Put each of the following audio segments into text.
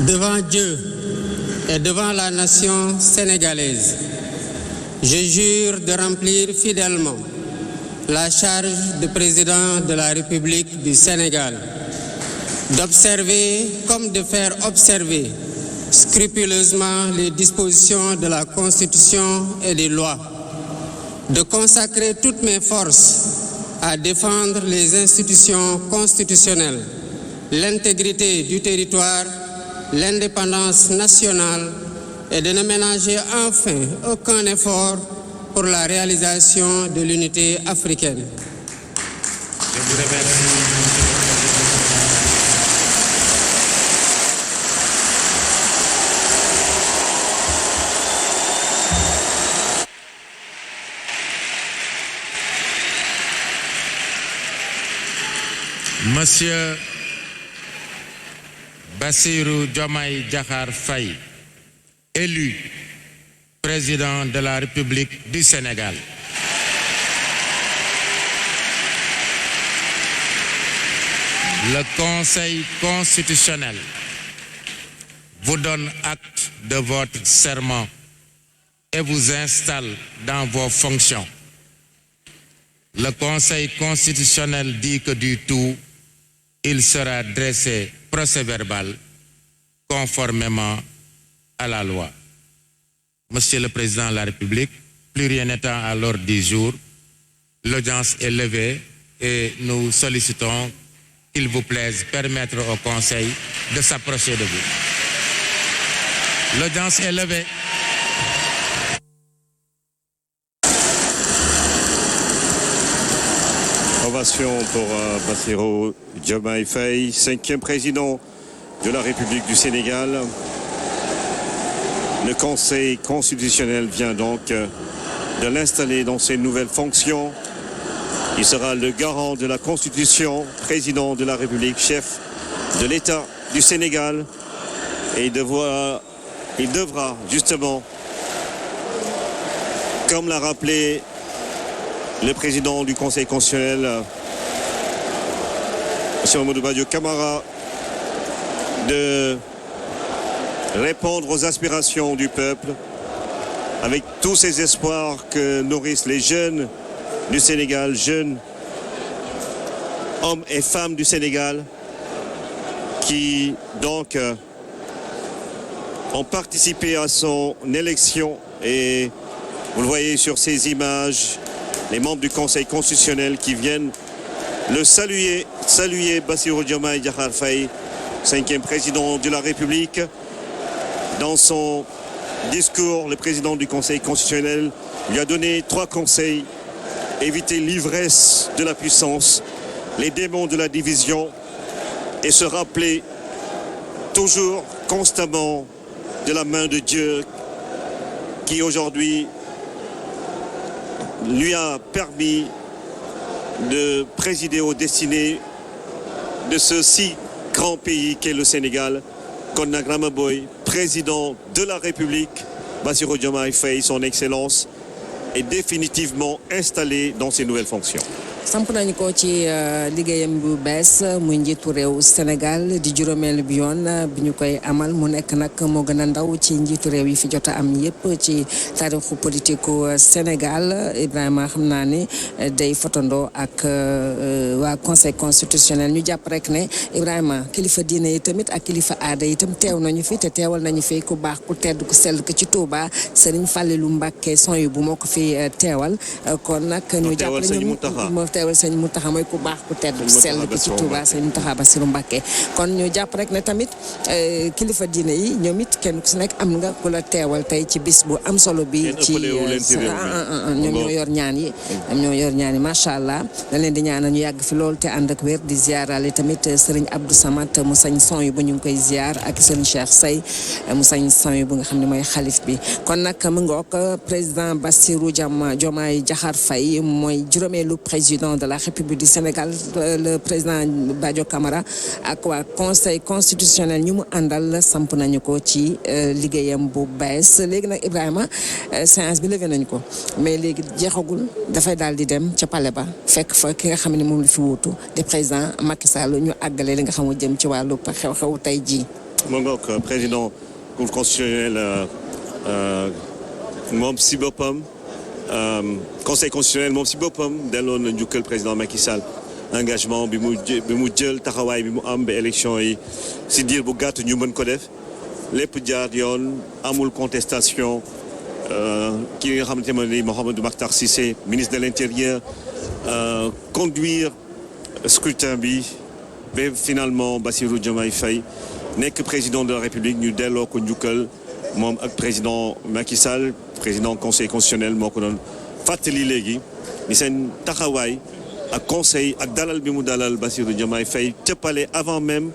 Devant Dieu et devant la nation sénégalaise, je jure de remplir fidèlement la charge de président de la République du Sénégal, d'observer comme de faire observer scrupuleusement les dispositions de la Constitution et des lois, de consacrer toutes mes forces à défendre les institutions constitutionnelles, l'intégrité du territoire, l'indépendance nationale et de ne ménager enfin aucun effort pour la réalisation de l'unité africaine. Je vous remercie. Monsieur Bassirou Diomaye Diakhar Faye, élu président de la République du Sénégal. Le Conseil constitutionnel vous donne acte de votre serment et vous installe dans vos fonctions. Le Conseil constitutionnel dit que du tout, il sera dressé procès-verbal conformément à la loi. Monsieur le Président de la République, plus rien n'étant à l'ordre du jour, l'audience est levée et nous sollicitons qu'il vous plaise permettre au Conseil de s'approcher de vous. L'audience est levée. Ovation pour Bassirou Diomaye Faye, 5e président de la République du Sénégal. Le Conseil constitutionnel vient donc de l'installer dans ses nouvelles fonctions. Il sera le garant de la Constitution, président de la République, chef de l'État du Sénégal. Et il devra justement, comme l'a rappelé le président du Conseil constitutionnel, M. Mamadou Badio Camara, de répondre aux aspirations du peuple avec tous ces espoirs que nourrissent les jeunes du Sénégal, jeunes hommes et femmes du Sénégal qui donc ont participé à son élection. Et vous le voyez sur ces images, les membres du Conseil constitutionnel qui viennent le saluer Bassirou Diomaye Diakhar Faye, 5e président de la République. Dans son discours, le président du Conseil constitutionnel lui a donné 3 conseils: éviter l'ivresse de la puissance, les démons de la division et se rappeler toujours, constamment, de la main de Dieu qui aujourd'hui lui a permis de présider aux destinées de ce si grand pays qu'est le Sénégal. Konnak Ramaboy, président de la République, Bassirou Diomaye Faye, son excellence, est définitivement installé dans ses nouvelles fonctions. samp nañu ko ci liggéeyam bu bees muy njiitu réew Sénégal di juróomeelu bi yoon bi ñu koy amal mu nekk nag moo gën a ndaw ci njiitu réew yi fi jot a am yépp ci taarixu politiku Sénégal. Ibrahima xam naa ni day fotandoo ak waa Conseil constitutionnel. ñu jàpp rek ne Ibrahima kilifa diine yi tamit ak kilifa aada yi tam teew nañu fi te teewal nañu fi ku baax ku tedd ku sell ko ci Touba Serigne Fallilou Mbacké Sonhibou moo ko fi teewal. kon nag ñu jàpp ne teewal sëñ Mountakha mooy ku baax ku tedd sell ki ci Touba sëñ Mountakha Bassirou Mbacké. kon ñu jàpp rek ne tamit kilifa diine yi ñoom it kenn ku si nekk am nga ku la teewal tey ci bis bu am solo bi ci ñoom ñoo yor ñaan yi macha allah dañ leen di ñaanal ñu yàgg fi loolu te ànd ak wér di ziarale tamit Serigne Abdou Samad mu sañ Sonhibou bu ñu ngi koy ziar ak Serigne Cheikh Sey mu sañ Sonhibou bu nga xam ne mooy xalif bi. kon nag mu ngoog président Bassirou Diomaye Diakhar Faye mooy juróomeelu président de la République du Sénégal. Le président Badio Camara ak waa Conseil constitutionnel ñu mu àndal samp nañu ko ci liggéeyam bu bees. léegi nag Ibrahima séance bi levé nañu ko mais léegi jeexagul dafay daal di dem ca palais ba fekk fa ki nga xam ne moom la fi wuutu di président Macky Sall ñu àggale li nga xam ne jëm ci wàllu xew-xew tey jii. Mongok, président Cour constitutionnel moom si boppam conseil constitutionnel moom si boppam delloo na njukkal président Macky Sall engagement bi mu jël taxawaay bi mu am ba élection yi si diir bu gàtt ñu mën ko def lépp jaar yoon amul contestation ki nga xamante ne ni Mouhamadou Makhtar Cissé ministre de l'Intérieur conduire scrutin bi ba finalement Bassirou Diomaye Faye nekk président de la République ñu delloo ko njukkal moom ak président Macky Sall président conseil constitutionnel moo ko doon fàttali léegi ni seen taxawaay ak conseil ak dalal bi mu dalal Bassirou Diomaye Faye cëppale avant même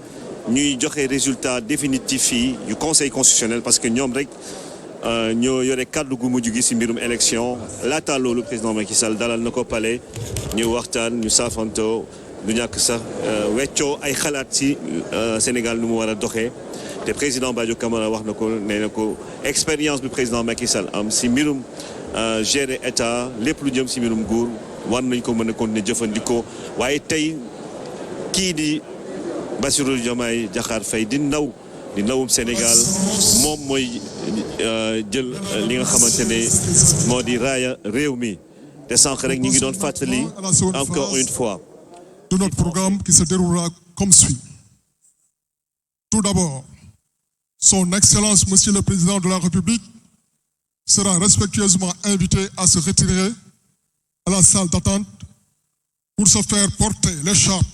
ñuy joxe résultat définitif yi yu conseil constitutionnel parce que ñoom rek ñoo yore kàddu gu mujj gi ci mbirum élection laata loolu président Macky Sall dalal na ko palais ñu waxtaan ñu saafanto du ñàkk sax weccoo ay xalaat ci Sénégal nu mu war a doxee te président Badio Camara wax na ko nee na ko expérience bi président Macky Sall am ci mbirum gérer état lépp lu jëm ci mbirum nguur war nañ ko mën a continuer jëfandikoo waaye tey kii di Bassirou Diomaye Diakhar Faye di ndawum Sénégal moom mooy jël li nga xamante ne moo di raaya réew mi te sànq rek ñu ngi doon fàttali encore une fois de notre programme qui se déroulera comme suit. Tout d'abord, Son Excellence, Monsieur le Président de la République, sera respectueusement invité à se retirer à la salle d'attente pour se faire porter l'écharpe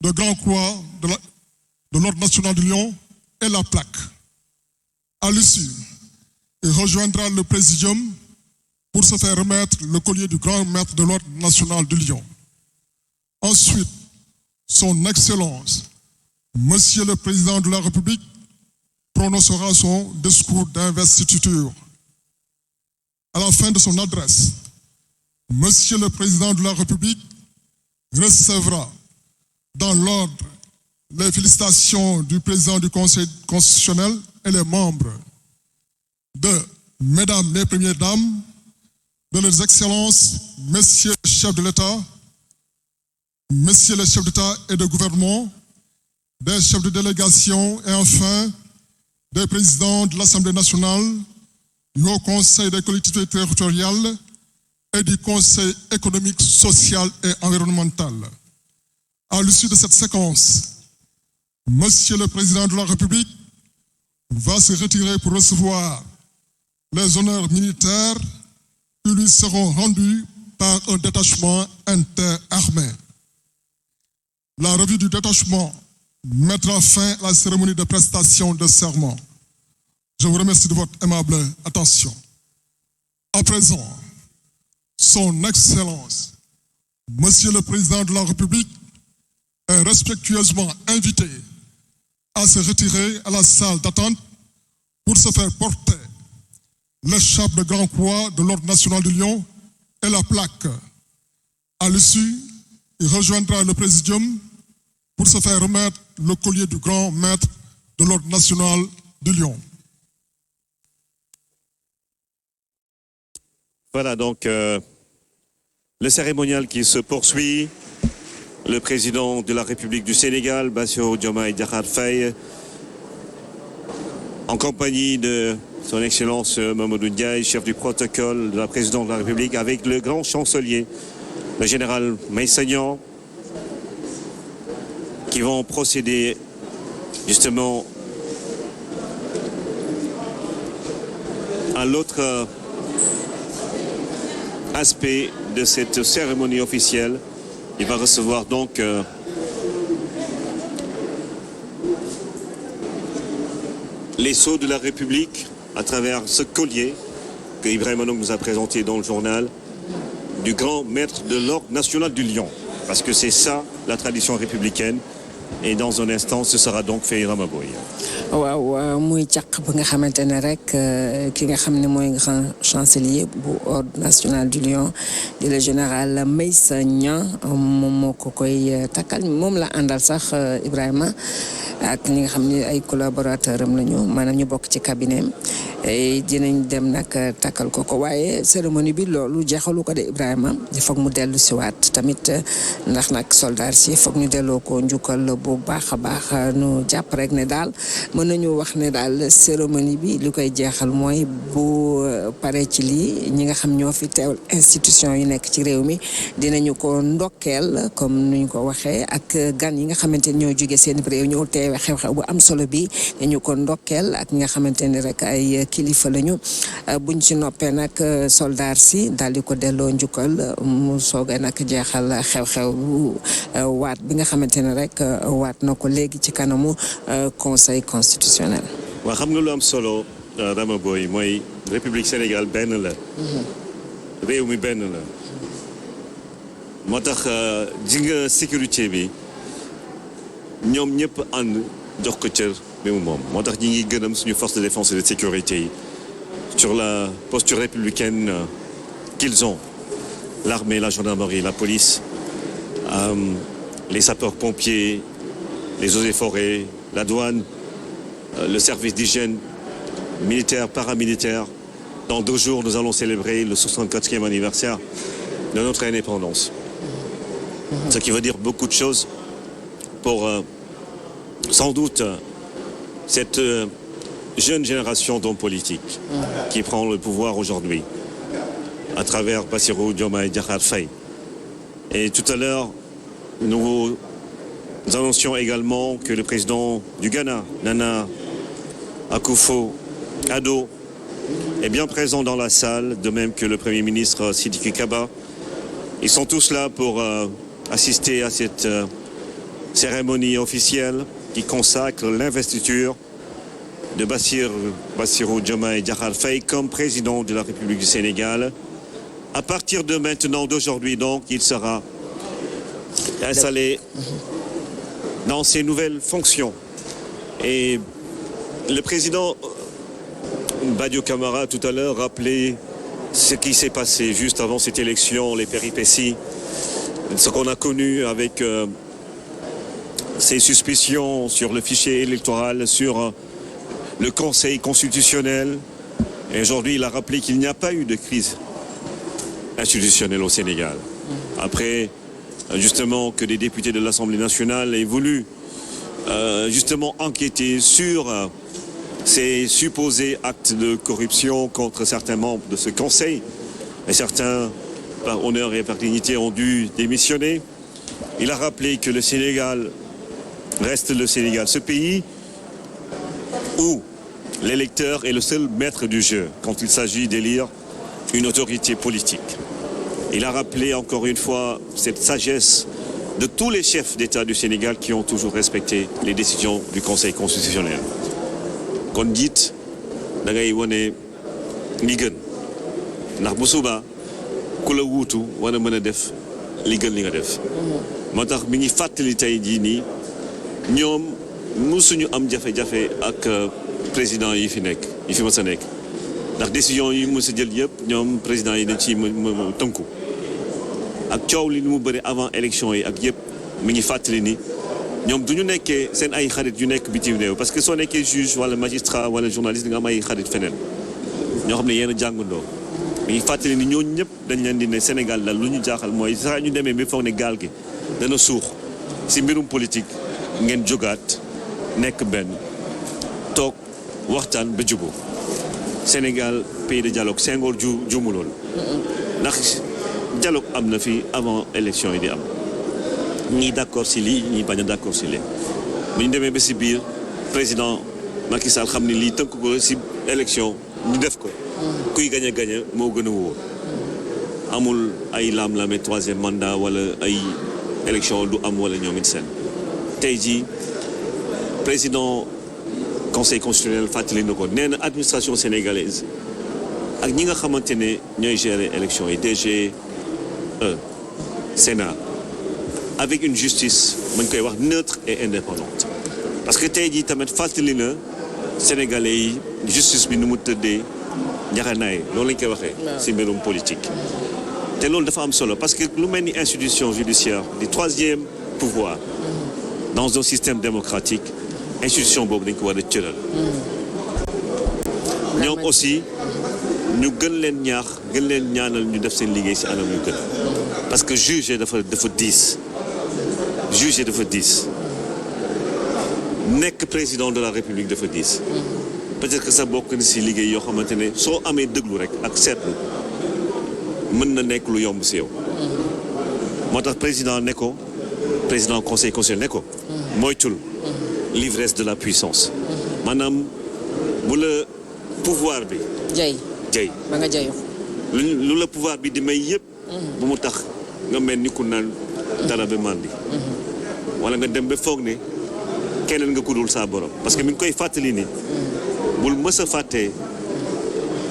de Grand Croix de l'Ordre national du Lion et la plaque. À l'issue, il rejoindra le Présidium pour se faire remettre le collier du Grand Maître de l'Ordre national du Lion. Ensuite, Son Excellence, Monsieur le Président de la République, prononcera son discours d'investiture. À la fin de son adresse, Monsieur le Président de la République recevra dans l'ordre les félicitations du Président du Conseil constitutionnel et les membres de Mesdames les Premières Dames, de leurs Excellences, Messieurs les chefs de l'État, Messieurs les chefs d'État et de gouvernement, des chefs de délégation et enfin des présidents de l'Assemblée nationale, du Haut Conseil des collectivités territoriales et du Conseil économique, social et environnemental. À l'issue de cette séquence, Monsieur le Président de la République va se retirer pour recevoir les honneurs militaires qui lui seront rendus par un détachement interarmé. La revue du détachement mettra fin à la cérémonie de prestation de serment. Je vous remercie de votre aimable attention. À présent, Son Excellence, Monsieur le Président de la République, est respectueusement invité à se retirer à la salle d'attente pour se faire porter l'écharpe de Grand Croix de l'Ordre national du Lion et la plaque. À l'issue, il rejoindra le Présidium pour se faire remettre le collier du Grand Maître de l'Ordre national du Lion. Voilà donc le cérémonial qui se poursuit. Le président de la République du Sénégal, Bassirou Diomaye Diakhar Faye, en compagnie de son Excellence Mamadou Ndiaye, chef du protocole de la présidence de la République, avec le grand chancelier, le général Meïssa Niang, qui vont procéder justement à l'autre aspect de cette cérémonie officielle. Il va recevoir donc les sceaux de la République à travers ce collier que Ibrahim Anouk nous a présenté dans le journal du grand maître de l'Ordre national du Lion. Parce que c'est ça la tradition républicaine. Et dans un instant, ce sera donc fait Ramaboy. waaw muy càq ba nga xamante ne rek ki nga xam ne mooy grand chancelier bu Ordre national du Lion di le général Meïssa Niang moom moo ko koy takkal moom la àndal sax Ibrahima ak ñi nga xam ne ay collaborateur am lañu maanaam ñu bokk ci cabinet dinañ dem nag takkal ko waaye cérémonie bi loolu jeexalu ko de Ibrahima foog mu dellu siwaat tamit ndax nag soldat si foog ñu delloo ko njukkal bu baax a baax nu jàpp rek ne daal mën nañu wax ne daal cérémonie bi li koy jeexal mooy bu paree ci lii ñi nga xam ñoo fi teewal institution yi nekk ci réew mi dinañu ko ndokkeel comme nuñ ko waxee ak gan yi nga xamante ni ñoo jóge seen réew ñoo teewe xew-xew bu am solo bi dañu ko ndokkeel ak ñi nga xamante ni rek ay kilifa lañu buñ ci noppee nag soldaar si daal di ko delloo njukkal mu soogay nag jeexal xew-xew waat bi nga xamante ne rek waat na ko léegi ci kanamu conseil constitutionnel. waaw xam nga lu am solo Rama Boy mooy République Sénégal benn la. réew mi benn la. moo tax ji nga sécurité bi ñoom ñëpp ànd jox ko cër bi mu moom moo tax ñi ngi gërëm suñu force de défense et de sécurité yi sur la posture républicaine qu'ils ont, l'armée, la gendarmerie, la police, les sapeurs-pompiers, les eaux et forêts, la douane, le service d'hygiène militaire, paramilitaire. Dans 2 jours, nous allons célébrer le 64e anniversaire de notre indépendance. Ce qui veut dire beaucoup de choses pour, sans doute, cette jeune génération d'hommes politiques qui prend le pouvoir aujourd'hui à travers Bassirou Diomaye Diakhar Faye. Et tout à l'heure, nous annoncions également que le président du Ghana, Nana Akufo-Addo, est bien présent dans la salle, de même que le Premier ministre Sidiki Kaba. Ils sont tous là pour assister à cette cérémonie officielle qui consacre l'investiture de Bassirou Diomaye Diakhar Faye comme président de la République du Sénégal. À partir de maintenant, d'aujourd'hui donc, il sera installé dans ses nouvelles fonctions. Et le président Badio Camara tout à l'heure rappelait ce qui s'est passé juste avant cette élection, les péripéties, ce qu'on a connu avec ces suspicions sur le fichier électoral, sur le Conseil constitutionnel. Et aujourd'hui, il a rappelé qu'il n'y a pas eu de crise institutionnelle au Sénégal. Après, justement, que des députés de l'Assemblée nationale aient voulu justement enquêter sur ces supposés actes de corruption contre certains membres de ce Conseil. Et certains, par honneur et par dignité, ont dû démissionner. Il a rappelé que le Sénégal reste le Sénégal, ce pays où l'électeur est le seul maître du jeu quand il s'agit d'élire une autorité politique. Il a rappelé encore une fois cette sagesse de tous les chefs d'État du Sénégal qui ont toujours respecté les décisions du Conseil constitutionnel. Kon njiit da ngay wane li gën ndax bu suba ku la wuutu war a mën a def li gën li nga def. moo tax mi ngi fàttali tey jii nii ñoom musuñu am jafe-jafe ak président yi fi nekk yi fi mës a nekk ndax décision yi mës a jël yëpp ñoom président yi dañ ci tënku ak coow li mu bëri avant élection yi ak yëpp mi ngi fàttali ni ñoom du ñu nekkee seen ay xarit yu nekk bitim réew parce que soo nekkee juge wala magistrat wala journaliste nga am ay xarit feneen ñoo xam ne yéen a jàngandoo mi ngi fàttali ni ñooñu ñëpp dañ leen di ne Sénégal la lu ñu jaaxal mooy saa ñu demee ba foog ne gaal gi dana suux si mbirum politique ngeen jógaat nekk benn toog waxtaan ba jubóo Sénégal pays de dialogue Senghor juumu lool ndax dialogue am na fi avant élection yi di am ñii d'accord si lii ñii bañ a d'accord si lii bu ñu demee ba si biir président Macky Sall xam ne lii tënk ko si élection ñu def ko kuy gañ moo gën a wóor amul ay laam-laame 3e mandat wala ay élection du am wala ñoom it seen tey jii président conseil constitutionnel fàttali na ko nee na administration sénégalaise ak ñi nga xamante ne ñooy gérer élection yi DG Sénat avec une justice mën koy wax neutre et indépendante parce que tey jii tamit fàttali na sénégalais yi justice bi nu mu tëddee njaxanaay loolu lañ koy waxee ci mbirum politique te loolu dafa am solo parce que lu mel ni institution judiciaire du 3e pouvoir dans un système démocratique institution boobu dañ ko war a cëral ñoom aussi ñu gën leen ñaax gën leen ñaanal ñu def seen liggéey ci anam yu gën parce que juge dafa diis nekk président de la République dafa diis. Peut-être que ça bokk na si liggéey yoo xamante ne soo amee déglu rek ak seetlu mën na nekk lu yomb si yow. moo tax président ne ko président conseil constitutionnel ne ko. moytul l'ivresse de la puissance. maanaam bu la pouvoir bi. jay ba nga jayu. lu la pouvoir bi di may yëpp. bu mu tax nga mel ni ku naan dara ba màndi. wala nga dem ba foog ne keneen nga ku dul saa borom parce que mi ngi koy fàttali ni. bul mës a fàttee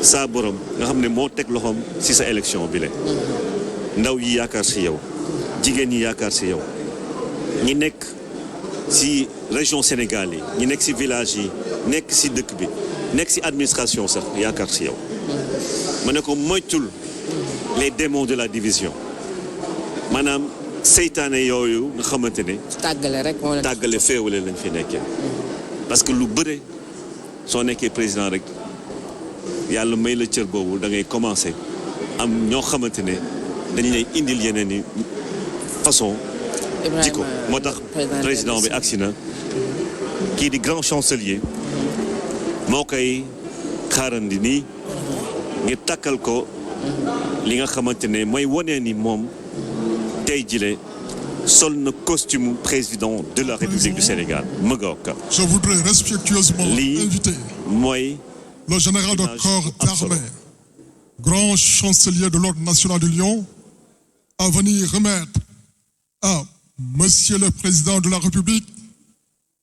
saa borom nga xam ne moo teg loxoom ci sa élection bi le ndaw yi yaakaar ci yow jigéen ñi yaakaar ci yow ñi nekk ci région Sénégal yi ñi nekk ci village yi nekk ci dëkk bi nekk ci administration sax yaakaar ci yow ma ne ko moytul les démons de la division maanaam seytaane yooyu nga xamante ne tàggale féewale lañ fi nekkee parce que lu bëre soo nekkee président rek yàlla may la cër boobu da ngay commencer am ñoo xamante ne dañ lay indil yeneen i façon jikko moo tax président bi agsi na kii di grand chancelier moo koy xaarandi nii ngir takkal ko li nga xamante ne mooy wonee ni moom tey jile sol na costume président de la République du Sénégal Magog. Je voudrais respectueusement inviter le général de corps d'armée, grand chancelier de l'Ordre national du Lion, à venir remettre à Monsieur le Président de la République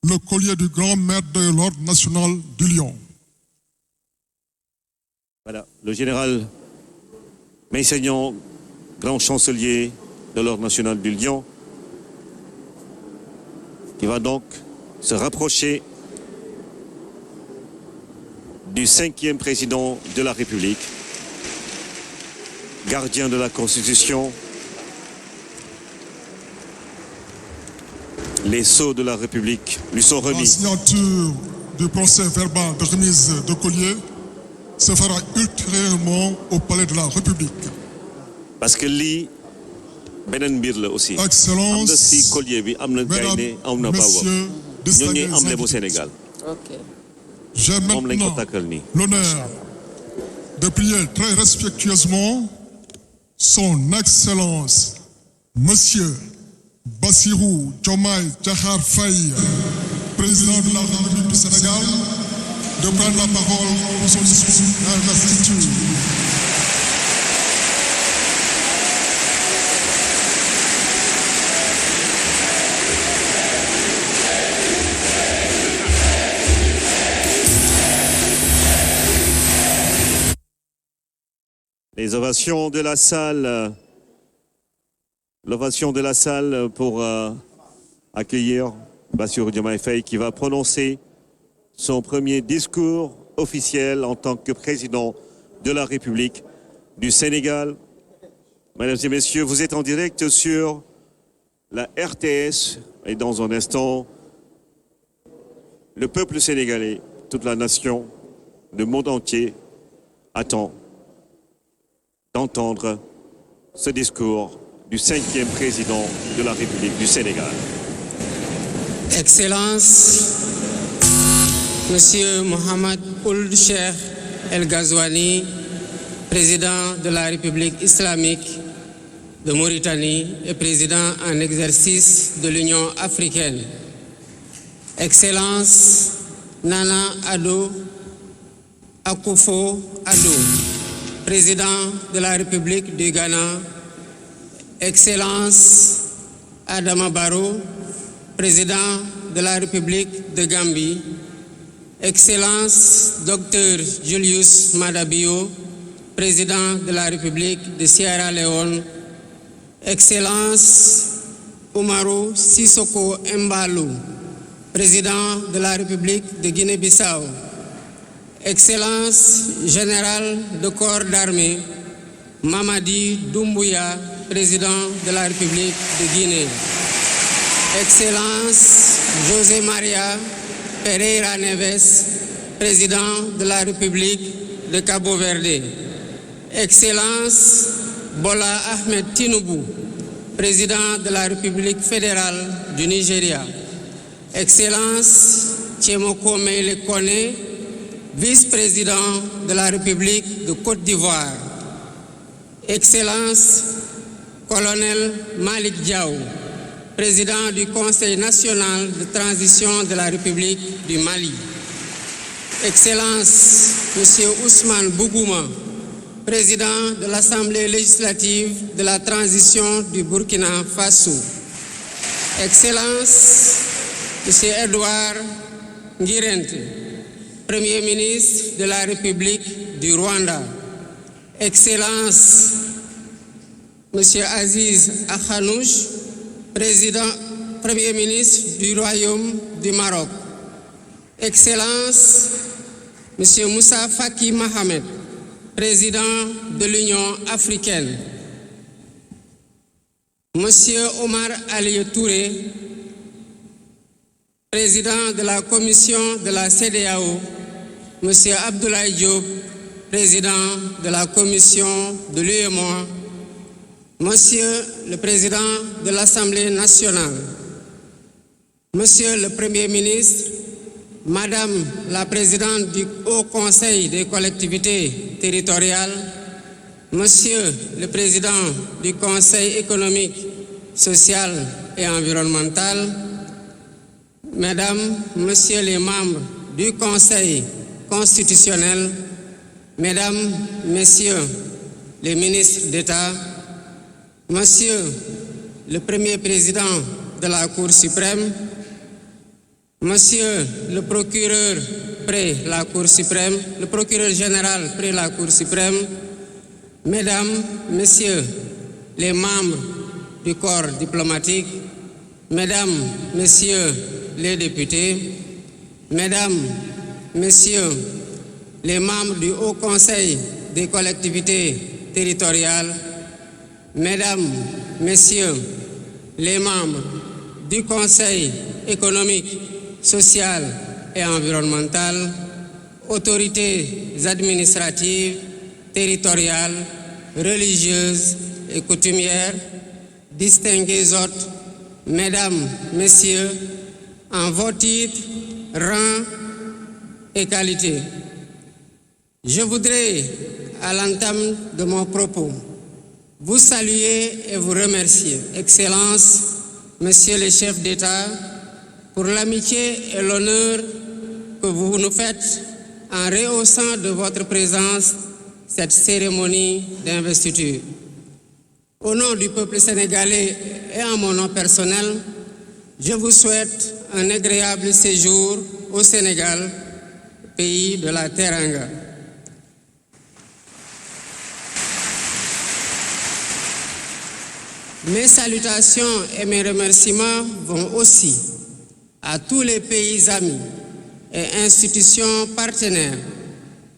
le collier du grand maître de l'Ordre national du Lion. Voilà, le général Meissegnan, grand chancelier de l'Ordre national du Lion, qui va donc se rapprocher du 5e président de la République, gardien de la Constitution. Les sceaux de la République lui sont remis. La signature du procès verbal de remise de collier se fera ultérieurement au palais de la République. Parce que lii beneen mbir la aussi. Excellence, am na si collier bi am na gaynde am na baaw ñoo ñuy emblème bu Sénégal. J'ai maintenant l'honneur de prier très respectueusement son Excellence Monsieur Bassirou Diomaye Diakhar Faye, président de la République du Sénégal, de prendre la parole pour son discours d'investiture. Les ovations de la salle, l'ovation de la salle pour accueillir Bassirou Diomaye Faye qui va prononcer son premier discours officiel en tant que président de la République du Sénégal. Mesdames et messieurs, vous êtes en direct sur la RTS et dans un instant, le peuple sénégalais, toute la nation, le monde entier attend d'entendre ce discours du 5e président de la République du Sénégal. Excellences, Monsieur Mohamed Ould Cheikh El Ghazouani, président de la République islamique de Mauritanie et président en exercice de l'Union africaine. Excellences, Nana Addo Akufo-Addo, président de la République du Ghana. Excellence Adama Barrow, président de la République de Gambie. Excellence Dr Julius Maada Bio, président de la République de Sierra Leone. Excellence Umaru Sissoko Embalou, président de la République de Guinée-Bissau. Excellence Général de corps d'armée Mamadi Doumbouya, président de la République de Guinée. Excellence José Maria Pereira Neves, président de la République de Cabo Verde. Excellence Bola Ahmed Tinubu, président de la République fédérale du Nigeria. Excellence Tchemoko Meïle Koné, vice-président de la République de Côte d'Ivoire. Excellence Colonel Malik Diaw, président du Conseil national de transition de la République du Mali. Excellence Monsieur Ousmane Bougouma, président de l'Assemblée législative de la transition du Burkina Faso. Excellence Monsieur Edouard Ngirente, Premier ministre de la République du Rwanda. Excellence Monsieur Aziz Akhanouch, Premier ministre du Royaume du Maroc. Excellence Monsieur Moussa Faki Mohamed, président de l'Union africaine. Monsieur Omar Ali Touré, président de la commission de la CEDEAO. Monsieur Abdoulaye Diop, président de la commission de l'UEMOA. Monsieur le président de l'Assemblée nationale. Monsieur le Premier ministre, Madame la présidente du Haut Conseil des collectivités territoriales, Monsieur le président du Conseil économique, social et environnemental, Mesdames, Messieurs les membres du Conseil constitutionnel, Mesdames, Messieurs les ministres d'État, Monsieur le Premier président de la Cour suprême, Monsieur le procureur près la Cour suprême, le procureur général près la Cour suprême, Mesdames, Messieurs les membres du corps diplomatique, Mesdames, Messieurs les députés, Mesdames, Messieurs les membres du Haut Conseil des collectivités territoriales, Mesdames, Messieurs les membres du Conseil économique, social et environnemental, autorités administratives, territoriales, religieuses et coutumières, distingués hôtes, Mesdames, Messieurs, en vos titres, rangs et qualités. Je voudrais, à l'entame de mon propos, vous saluer et vous remercier, Excellences, Messieurs les chefs d'État, pour l'amitié et l'honneur que vous nous faites en rehaussant de votre présence cette cérémonie d'investiture. Au nom du peuple sénégalais et en mon nom personnel, je vous souhaite un agréable séjour au Sénégal, pays de la Teranga. Mes salutations et mes remerciements vont aussi à tous les pays amis et institutions partenaires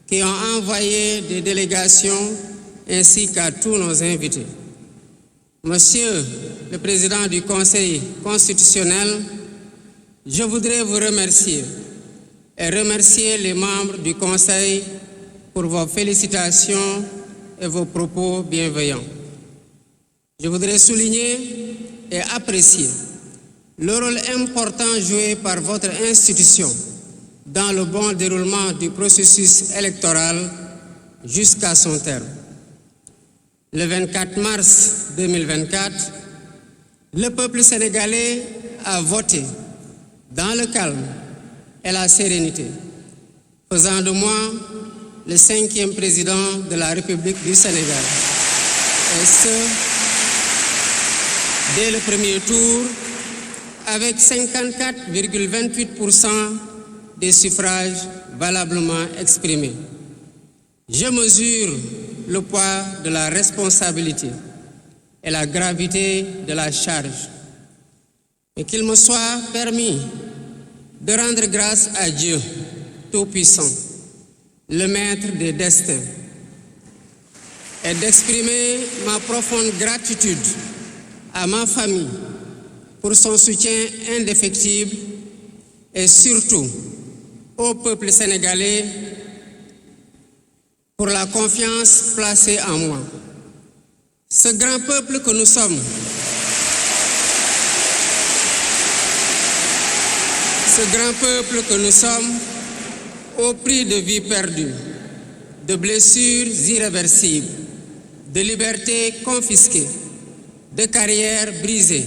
qui ont envoyé des délégations ainsi qu'à tous nos invités. Monsieur le Président du Conseil constitutionnel, je voudrais vous remercier et remercier les membres du Conseil pour vos félicitations et vos propos bienveillants. Je voudrais souligner et apprécier le rôle important joué par votre institution dans le bon déroulement du processus électoral jusqu'à son terme. Le 24 mars 2024, le peuple sénégalais a voté dans le calme et la sérénité, faisant de moi le 5e président de la République du Sénégal. Et ce, dès le premier tour, avec 54,28% des suffrages valablement exprimés. Je mesure le poids de la responsabilité et la gravité de la charge. Et qu'il me soit permis de rendre grâce à Dieu Tout-Puissant, le Maître des destins, et d'exprimer ma profonde gratitude à ma famille pour son soutien indéfectible et surtout au peuple sénégalais pour la confiance placée en moi. Ce grand peuple que nous sommes ce grand peuple que nous sommes, au prix de vies perdues, de blessures irréversibles, de libertés confisquées, de carrières brisées,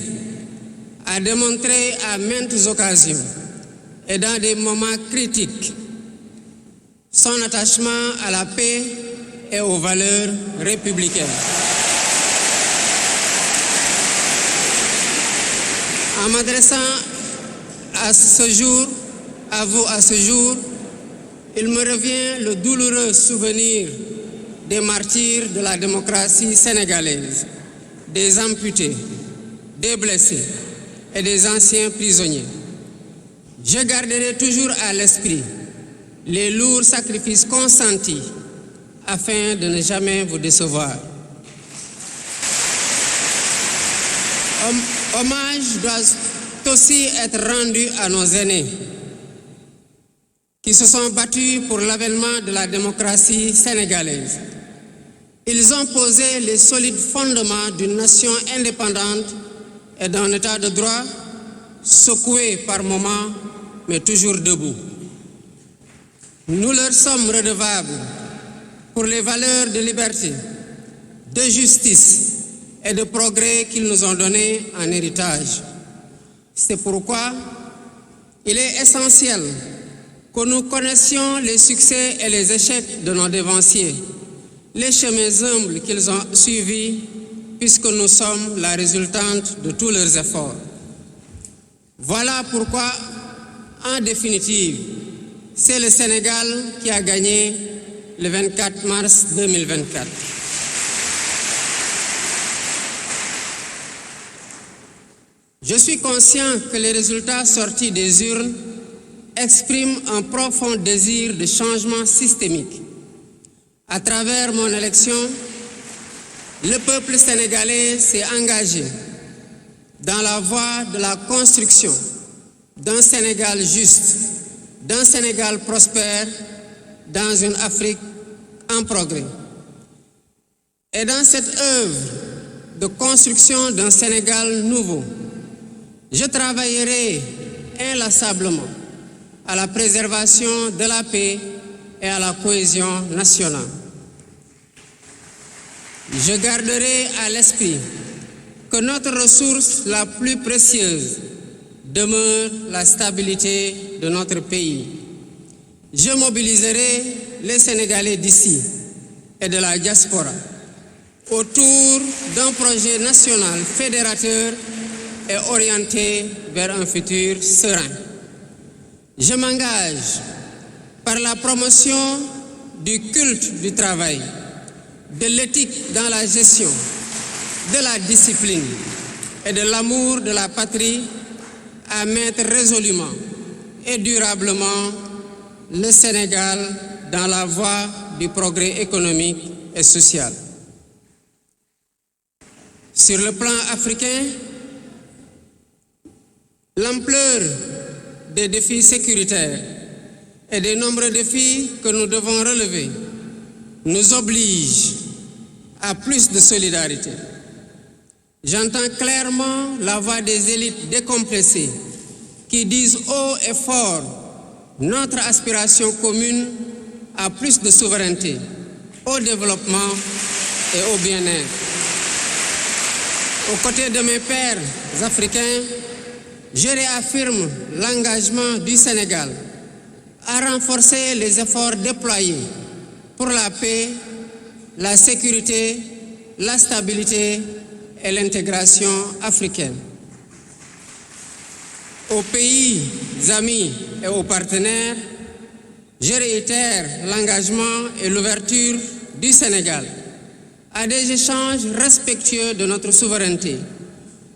a démontré à maintes occasions et dans des moments critiques son attachement à la paix et aux valeurs républicaines. En m'adressant à vous à ce jour, il me revient le douloureux souvenir des martyrs de la démocratie sénégalaise, des amputés, des blessés et des anciens prisonniers. Je garderai toujours à l'esprit les lourds sacrifices consentis afin de ne jamais vous décevoir. Hommage doit aussi être rendu à nos aînés qui se sont battus pour l'avènement de la démocratie sénégalaise. Ils ont posé les solides fondements d'une nation indépendante et d'un état de droit secoué par moments, mais toujours debout. Nous leur sommes redevables pour les valeurs de liberté, de justice et de progrès qu'ils nous ont données en héritage. C'est pourquoi il est essentiel que nous connaissions les succès et les échecs de nos dévanciers, les chemins humbles qu'ils ont suivis, puisque nous sommes la résultante de tous leurs efforts. Voilà pourquoi, en définitive, c'est le Sénégal qui a gagné le 24 mars 2024. Je suis conscient que les résultats sortis des urnes expriment un profond désir de changement systémique. À travers mon élection, le peuple sénégalais s'est engagé dans la voie de la construction d'un Sénégal juste, d'un Sénégal prospère, dans une Afrique en progrès. Et dans cette œuvre de construction d'un Sénégal nouveau, je travaillerai inlassablement à la préservation de la paix et à la cohésion nationale. Je garderai à l'esprit que notre ressource la plus précieuse demeure la stabilité de notre pays. Je mobiliserai les Sénégalais d'ici et de la diaspora autour d'un projet national fédérateur et orienté vers un futur serein. Je m'engage par la promotion du culte du travail, de l'éthique dans la gestion, de la discipline et de l'amour de la patrie à mettre résolument et durablement le Sénégal dans la voie du progrès économique et social. Sur le plan africain, l'ampleur des défis sécuritaires et des nombreux défis que nous devons relever nous oblige à plus de solidarité. J'entends clairement la voix des élites décompressées qui disent haut et fort notre aspiration commune à plus de souveraineté, au développement et au bien-être. Aux côtés de mes pairs africains, je réaffirme l'engagement du Sénégal à renforcer les efforts déployés pour la paix, la sécurité, la stabilité et l'intégration africaine. Aux pays amis et aux partenaires, je réitère l'engagement et l'ouverture du Sénégal à des échanges respectueux de notre souveraineté,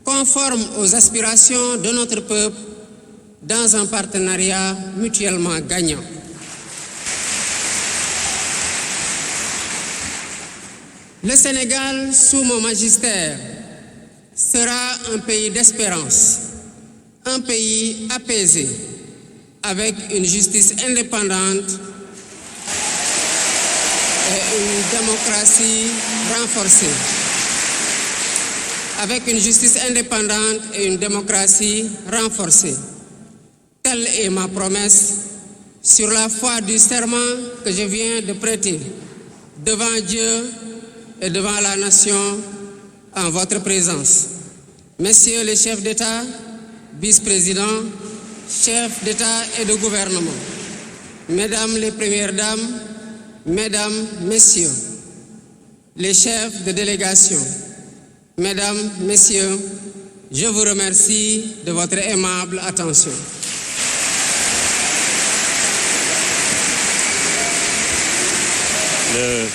conformes aux aspirations de notre peuple, dans un partenariat mutuellement gagnant. Le Sénégal, sous mon magistère, sera un pays d'espérance, un pays apaisé, avec une justice indépendante et une démocratie renforcée. Avec une justice indépendante et une démocratie renforcée. telle est ma promesse sur la foi du serment que je viens de prêter devant Dieu et devant la nation en votre présence. Messieurs les chefs d'État, vice-présidents, chefs d'État et de gouvernement, Mesdames les Premières Dames, Mesdames, Messieurs, les chefs de délégation, Mesdames, Messieurs, je vous remercie de votre aimable attention. Le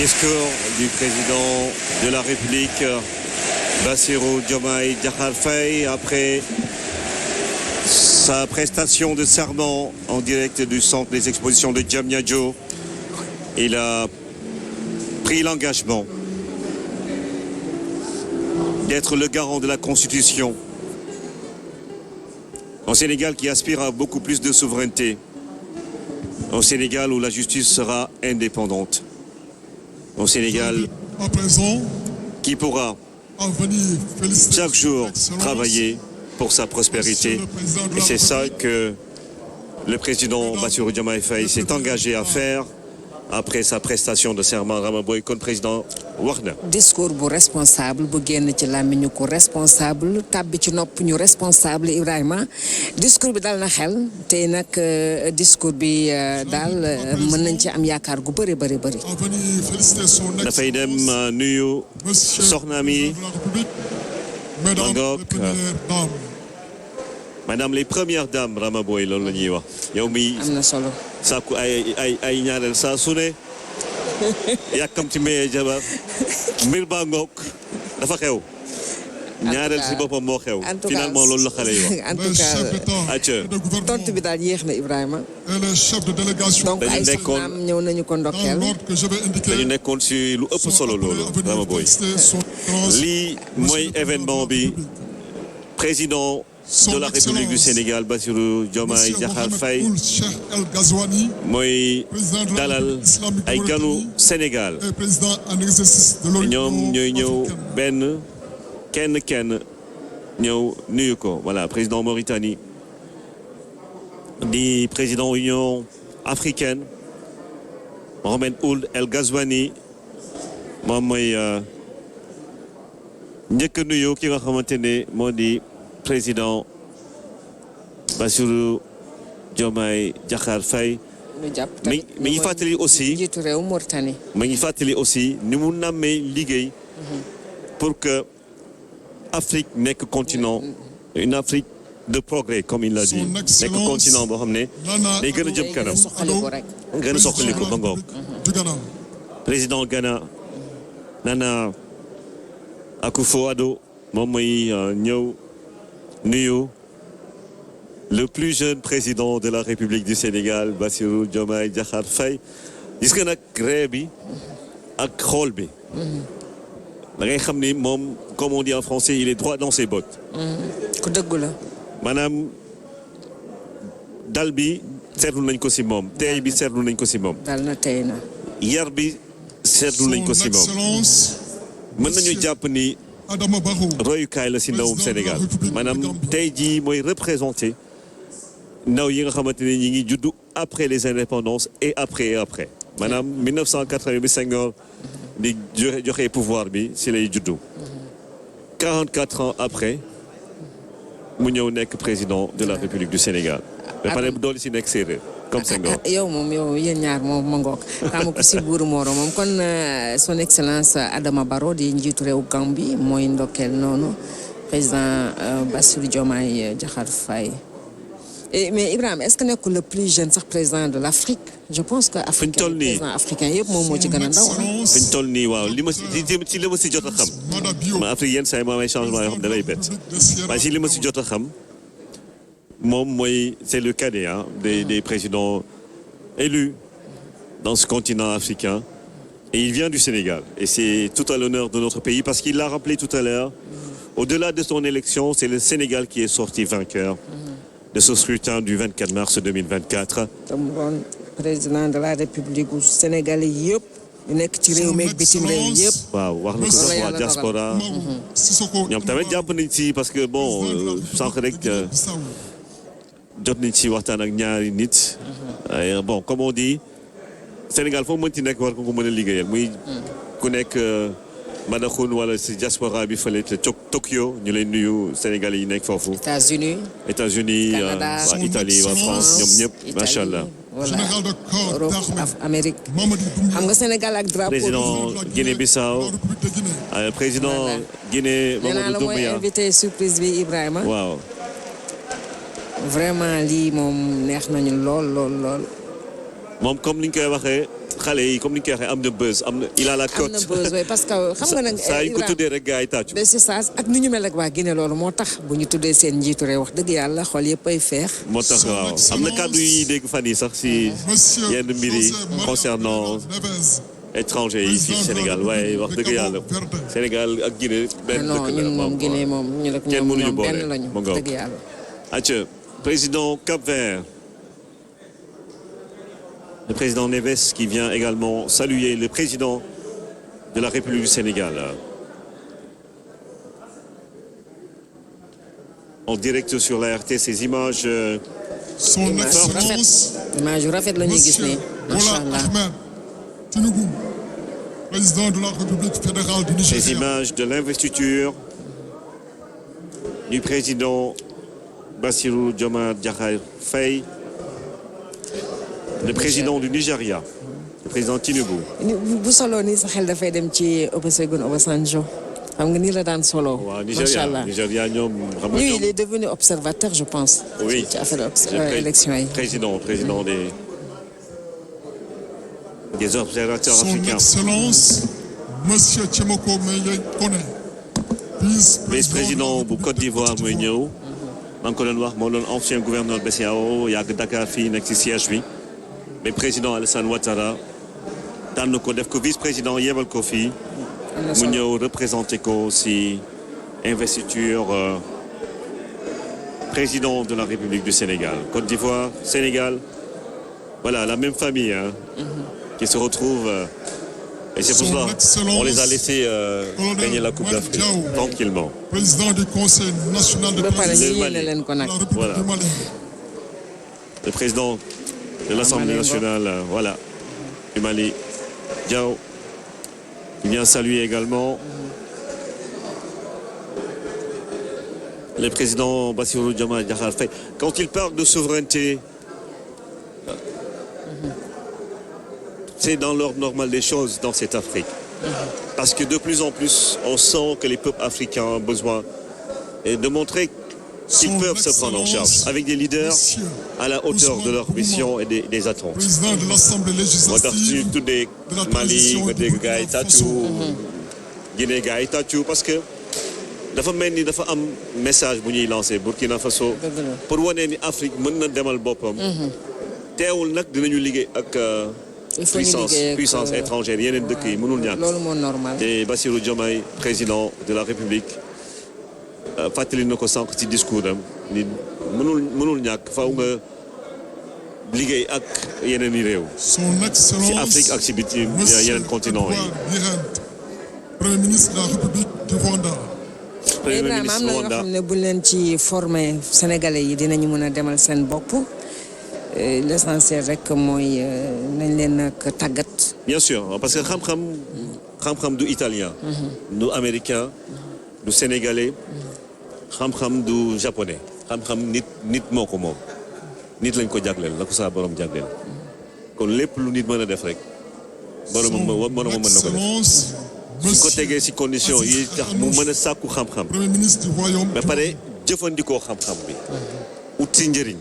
discours du président de la République, Bassirou Diomaye Diakhar Faye, après sa prestation de serment en direct du centre des expositions de Diamniadio. Il a pris l'engagement d'être le garant de la Constitution. Au Sénégal qui aspire à beaucoup plus de souveraineté. Au Sénégal où la justice sera indépendante. Au Sénégal à présent qui pourra à venir féliciter chaque jour Son Excellence, travailler pour sa prospérité. Monsieur le Président de Et la c'est ça République. que le président Bassirou Diomaye Faye s'est engagé à faire après sa prestation de serment. Rama Boy kon président wax na. discours bu responsable bu génn ci làmmiñu ko responsable tàbbi ci nopp ñu responsable Ibrahima discours bi dal na xel tey nag discours bi daal mën nañ ci am yaakaar gu bëri bëri bëri. à venir féliciter son dafay dem Excellence, nuyu Monsieur soxnaam le yi, Président de la République, Mesdames Magog, les Premières Dames. madame les premières dames Rama Boy loolu la ñuy wax yow mi am na solo. sàkku ay ñaareel saa su ne yàkkam ci maye jabar mbir baa ngoog dafa xew ñaareel si boppam moo xew en tout cas finalement loolu la xale yi wax en tout Les chefs cas d'État Atia. et de gouvernement tontu bi daal yéex na Ibrahima. et les chefs de délégation donc dañu ay nekkoon- soxnaam ñëw nañu ko dans ndokkeel. l'ordre que je vais indiquer dañu nekkoon si lu ëpp sont solo appelés loolu à venir Rama Boy féliciter son Excellence, lii Monsieur mooy le Président événement de la bi République. président de la République du Sénégal Bassirou Diomaye Monsieur Diakhar Mohamed Faye Ould Cheikh El Ghazouani, mooy président de la dalal République islamique de ay ganu Mauritanie Sénégal et président en exercice de l'Union ñoom ñooy ñëw africaine. benn kenn ñëw nuyu ko voilà président Mauritanie di président Union africaine Mohamed Ould El Ghazouani moom mooy njëkk a nuyu ki nga xamante ne moo di président Bassirou Diomaye Diakhar Faye ñu jàpp mi tamit ngi fàttali aussi njiitu réew Mauritanie. ma ngi fàttali aussi ni mu nammee liggéey pour que Afrique nekk continent une Afrique de progrès comme il l'a dit Son nekk Excellence continent boo xam ne Nana day gën a jëm kanam soxaliku rek. gën a soxaliku ba ngoog du Ghana. président Ghana Nana Akufo-Addo moom mooy ñëw nuyu le plus jeune président de la République du Sénégal Bassirou Diomaye Diakhar Faye gis nga nag ree bi ak xool bi da ngay xam ni moom comme on dit en français il est droit dans ses bottes ku dëggu la. maanaam dal bi seetlu nañ ko si moom teey bi seetlu nañ ko si moom dal na tey na. yar bi seetlu nañ ko Son si moom Excellence mën nañu jàpp ni Adama Barrow, royukaay la si ndawum Sénégal maanaam tey jii mooy représenté ndaw yi nga xamante ne ñi ngi juddu après les indépendances et après maanaam 1980 bi Senghor di joxe pouvoir bi si lay juddu 44 ans après mu ñëw nekk président de la République du Sénégal ba pare doole si nekk séeréer comme Senghor yow moom yow yéen ñaar moom ma ngoog xam ko si buuru Moro moom kon son excellence Adama Barrow di njiitu réew Gambie mooy ndokkeel noonu président Bassirou Diomaye Diakhar Faye. Mais Ibrahima est-ce que nekkul le plus jeune sax président de l'Afrique je pense que africain président africain yëpp moom moo ci gën a ndaw. fi ñu toll nii waaw li ma si jot a xam ma Afrique yenn saa yi moo am ay changement yoo xam da lay bett waaye si li ma si jot a xam moom mooy c'est le cadet des présidents élus dans ce continent africain et il vient du Sénégal et c'est tout à l'honneur de notre pays parce qu'il l'a rappelé tout à l'heure au-delà de son élection c'est le Sénégal qui est sorti vainqueur de ce scrutin du 24 mars 2024. mu doon président de la République bu Sénégal yëpp ñu nekk ci réew mi ak bitim réew yëpp. waaw wax na ko sax waa diaspora ñoom tamit jàpp nañ ci parce que bon sànq rek jot nañ ci waxtaan ak ñaari nit. Bon comme on dit Sénégal foo mënti nekk war ko mën a liggéeyal muy ku nekk Madaxun wala si diaspora bi fële te Tokyo ñu lay nuyu Sénégalais yi nekk foofu. États-Unis Canada, waa Italie waa France ñoom ñëpp macha allah. voilà Europe Amérique xam nga Sénégal ak drapeau président Guinée-Bissau président Guinée Mamadou Doumbouya mooy invité surprise bi Ibrahima. waaw. vraiment lii moom neex nañu lool. moom comme ni ñu koy waxee xale yi comme ni ñu koy waxee am na buzz il a la cote. am na buzz oui parce que xam nga nag. saa yu ko tuddee rek gars yi tàccu. c'est ça ak ni ñu mel ak waa Guinée loolu moo tax bu ñu tuddee seen njiitu réew wax dëgg yàlla xol yëpp ay feex. moo tax waaw am na kàddu yu ñuy dégg fan yi sax si yenn mbir yi concernant étranger yi fii Sénégal waaye wax dëgg yàlla Sénégal ak Guinée benn dëkk la. ñun moom Guinée moom ñu la kenn mënuñu boole benn lañu wax dëgg yàlla. acca président Cap-Vert. Le président Neves qui vient également saluer le président de la République du Sénégal. En direct sur la RT, ces images. Son Excellence, image rafet la ñuy gis nii. Bola Ahmed Tinubu, président de la République fédérale du Nigeria. Ces images de l'investiture du président Bassirou Diomaye Diakhar Faye. Le président du Nigeria, le président Tinubu. bu solo nii sa xel dafay dem ci Olusegun Obasanjo xam nga nii la daan solo. waaw Nigeria ñoom xam nga lui il est devenu observateur je pense. oui ci affaire élection yi. président des observateurs africains. Son Excellence Monsieur Tchemoko Meye Kone, vice-président bu Côte d'Ivoire mooy ñëw. maa ngi ko doon wax moo doon ancien gouverneur BCEAO yàgg Dakar fii nekk ci siège bi. mais président Alassane Ouattara tànn ko def ko vice-président yebal ko fii mu ñëw représenté ko ci investiture président de la République du Sénégal. Côte d'Ivoire, Sénégal, voilà la même famille qui se retrouve et c'est pour cela on les a laissés gagner la Coupe d'Afrique tranquillement. Président du Conseil national de voilà. Le président de l'Assemblée nationale, voilà, du Mali, Diao, qui vient saluer également le président Bassirou Diomaye Diakhar Faye. Quand il parle de souveraineté, c'est dans l'ordre normal des choses dans cette Afrique. Parce que de plus en plus, on sent que les peuples africains ont besoin de montrer qu'ils peuvent se prendre en charge avec des leaders à la hauteur de leur mission et des attentes. Président de l'Assemblée législative de Mali, Guinée, parce que dafa mel ni dafa am message bu ñuy lancé Burkina Faso pour wane ni Afrique mën na demal boppam. teewul nag dinañu liggéey ak puissance étrangère yeneen dëkk yi mënul ñàkk. loolu moo normal. te Bassirou Diomaye président de la République fàttali na ko sànq ci discours am ni mënul ñàkk faaw nga liggéey ak yeneen i réew. ci Afrique ak ci biti yeneen continent yi. Premier ministre de la République du Rwanda. Premier Ibrahima ministre am na ñoo xam ne buñ leen ci formé Sénégalais yi dinañu mën a demal seen bopp l'essentiel rek mooy nañ leen nag tàggat. Bien sûr parce que xam-xam du italien. du américain du sénégalais. xam-xam du japonais. xam-xam nit moo ko moom. nit lañ ko jagleel la ko saa borom jagleel. kon lépp lu nit mën a def rek. borom mën na ko def. su ko tegee ci condition yi tax mu mën a sàkku xam-xam. Premier ministre du royaume. ba pare jëfandikoo xam-xam bi. ut ci njëriñ.